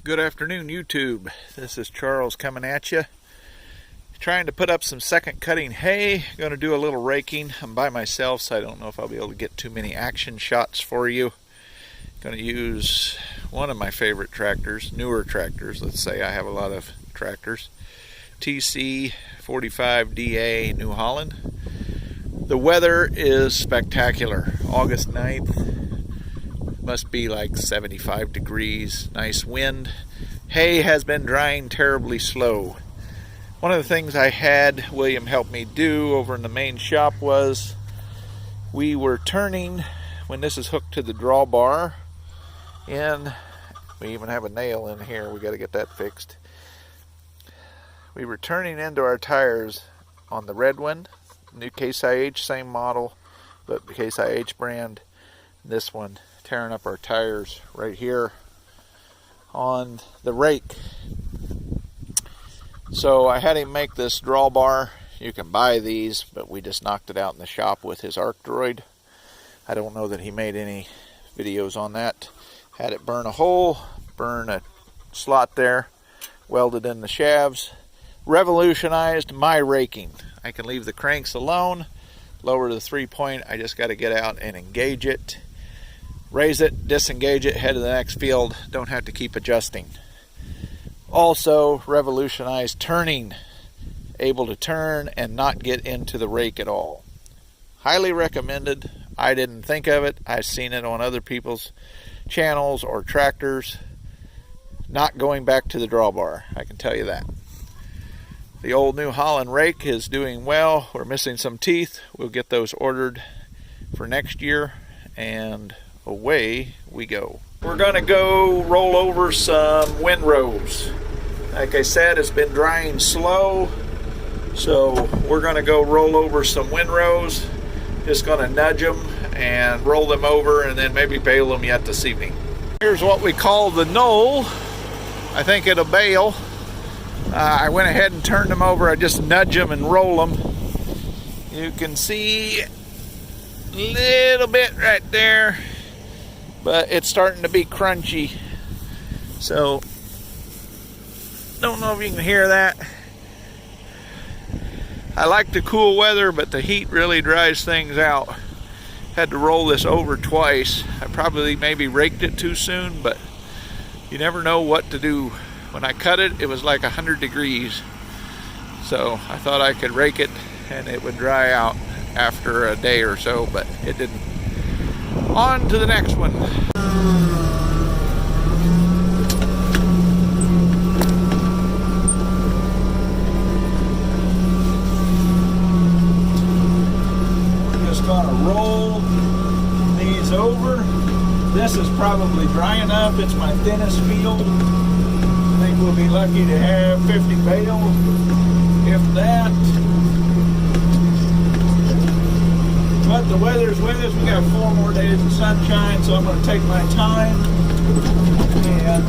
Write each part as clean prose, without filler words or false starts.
Good afternoon, YouTube. This is Charles coming at you. Trying to put up some second cutting hay. Going to do a little raking. I'm by myself, so I don't know if I'll be able to get too many action shots for you. Going to use one of my favorite tractors, newer tractors. Let's say I have a lot of tractors. TC 45DA New Holland. The weather is spectacular. August 9th. Must be like 75 degrees, nice wind. Hay has been drying terribly slow. One of the things I had William help me do over in the main shop was we were turning, when this is hooked to the drawbar, and we even have a nail in here, we got to get that fixed. We were turning into our tires on the red one, new Case IH, same model, but the Case IH brand. This one, tearing up our tires right here on the rake. So I had him make this drawbar. You can buy these, but we just knocked it out in the shop with his arc droid. I don't know that he made any videos on that. Had it burn a hole, burn a slot there, welded in the shafts. Revolutionized my raking. I can leave the cranks alone, lower the 3-point. I just got to get out and engage it. Raise it, disengage it, head to the next field. Don't have to keep adjusting. Also revolutionized turning. Able to turn and not get into the rake at all. Highly recommended. I didn't think of it. I've seen it on other people's channels or tractors. Not going back to the drawbar, I can tell you that. The old New Holland rake is doing well. We're missing some teeth. We'll get those ordered for next year, and away we go. We're gonna go roll over some windrows. Like I said, it's been drying slow, so we're gonna go roll over some windrows. Just gonna nudge them and roll them over, and then maybe bale them yet this evening. Here's what we call the knoll. I think it'll bale. I went ahead and turned them over. I just nudge them and roll them. You can see a little bit right there, but it's starting to be crunchy. So, don't know if you can hear that. I like the cool weather, but the heat really dries things out. Had to roll this over twice. I probably maybe raked it too soon, but you never know what to do. When I cut it, it was like 100 degrees. So I thought I could rake it and it would dry out after a day or so, but it didn't. On to the next one. We're just gonna roll these over. This is probably dry enough. It's my thinnest field. I think we'll be lucky to have 50 bales, if that. But the weather's with us. We got 4 more days of sunshine, so I'm going to take my time and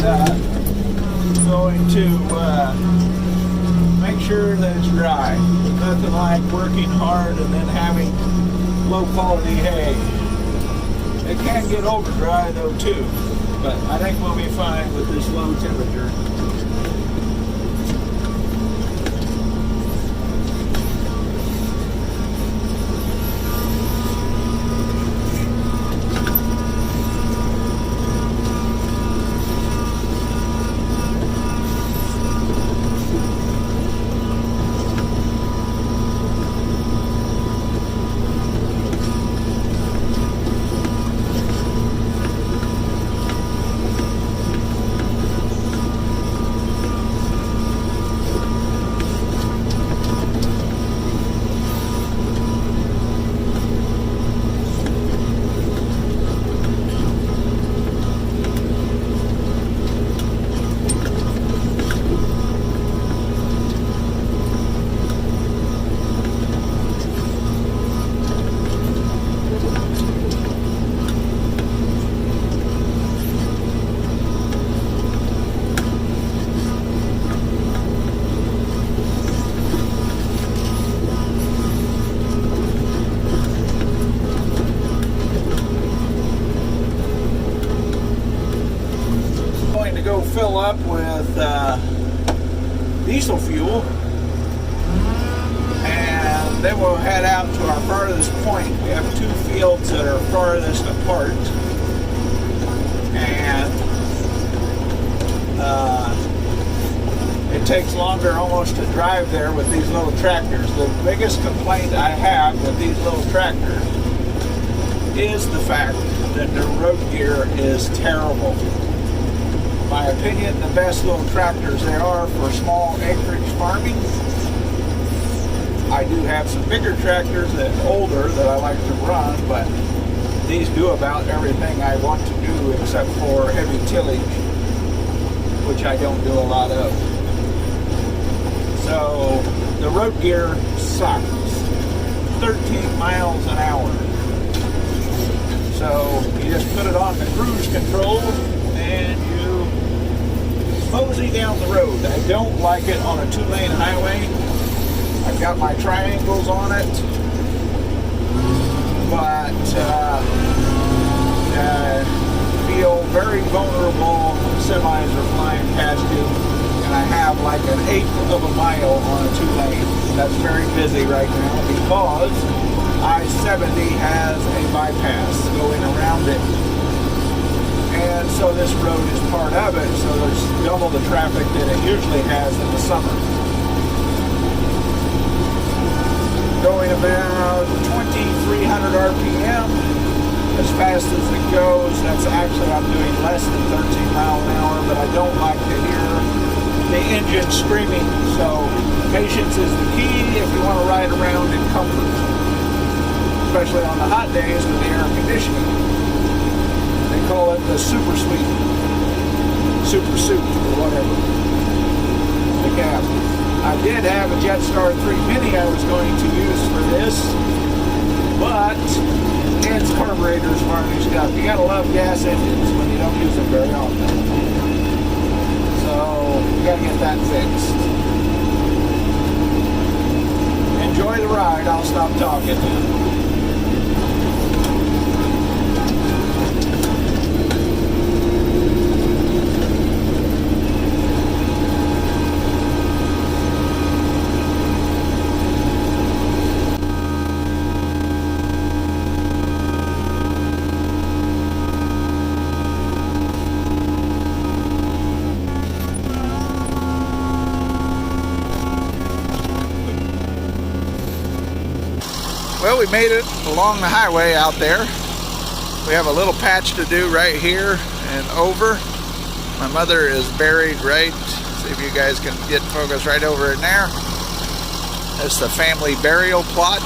going to make sure that it's dry. Nothing like working hard and then having low quality hay. It can get over dry though too, but I think we'll be fine with this low temperature. going to go fill up with diesel fuel, and then we'll head out to our farthest point. We have 2 fields that are farthest apart, and it takes longer almost to drive there with these little tractors. The biggest complaint I have with these little tractors is the fact that the road gear is terrible. In my opinion, the best little tractors they are for small acreage farming. I do have some bigger tractors that older that I like to run, but these do about everything I want to do except for heavy tillage, which I don't do a lot of. So the road gear sucks. 13 miles an hour. So you just put it on the cruise control and you mosey down the road. I don't like it on a 2-lane highway. I've got my triangles on it, but feel very vulnerable. Semis are flying past you, and I have like an 1/8 of a mile on a 2-lane. That's very busy right now because I-70 has a bypass going around it, and so this road is part of it. So there's double the traffic that it usually has in the summer. Going about 2,300 RPM, as fast as it goes. That's actually, I'm doing less than 13 miles an hour, but I don't like to hear the engine screaming. So patience is the key if you want to ride around in comfort, especially on the hot days with the air conditioning. They call it the super suite, super suit, or whatever. The cab. I did have a Jetstar 3 Mini I was going to use for this, but its carburetor's varnished up. You gotta love gas engines when you don't use them very often. So you gotta get that fixed. Enjoy the ride. I'll stop talking. Well, we made it along the highway out there. We have a little patch to do right here and over. My mother is buried right, see if you guys can get focus right over in there. That's the family burial plot.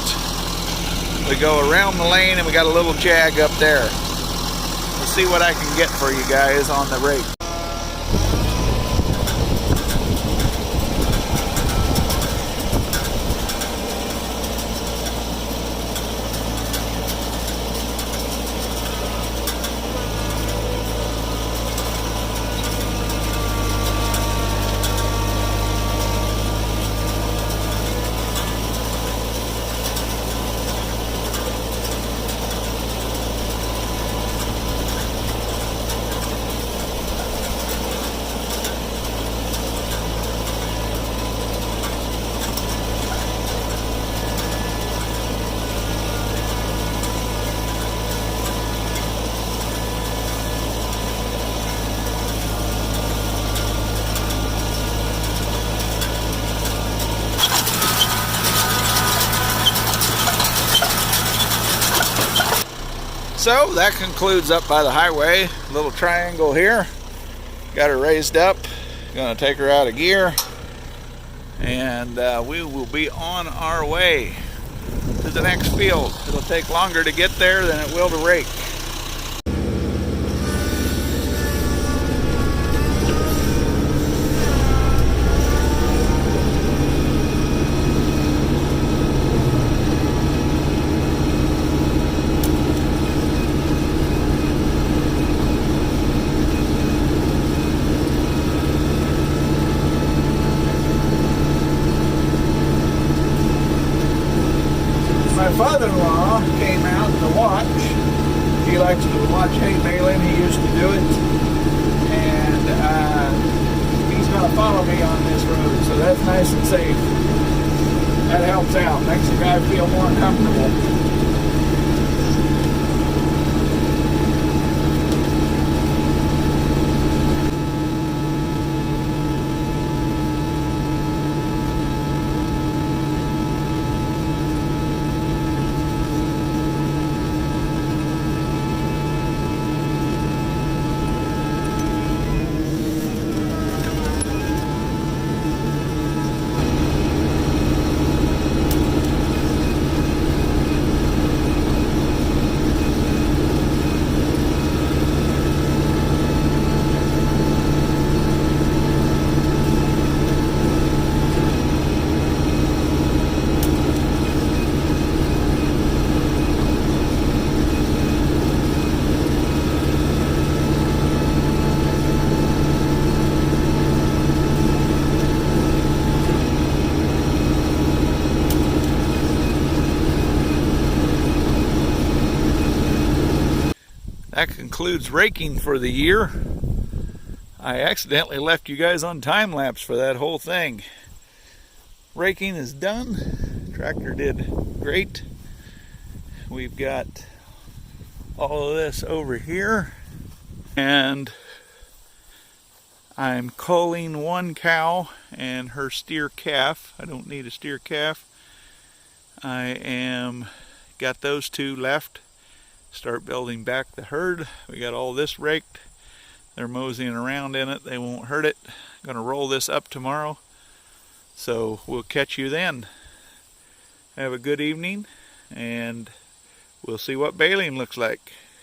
We go around the lane and we got a little jag up there. Let's see what I can get for you guys on the rake. So that concludes up by the highway. Little triangle here. Got her raised up. Gonna take her out of gear. And we will be on our way to the next field. It'll take longer to get there than it will to rake. My father-in-law came out to watch. He likes to watch hay baling. He used to do it. And I'll be on this road. So that's nice and safe. That helps out. Makes the guy feel more comfortable. That concludes raking for the year. I accidentally left you guys on time lapse for that whole thing. Raking is done. Tractor did great. We've got all of this over here, and I'm culling one cow and her steer calf. I don't need a steer calf. I am got those two left. Start building back the herd. We got all this raked. They're moseying around in it. They won't hurt it. I'm gonna roll this up tomorrow. So we'll catch you then. Have a good evening, and we'll see what baling looks like.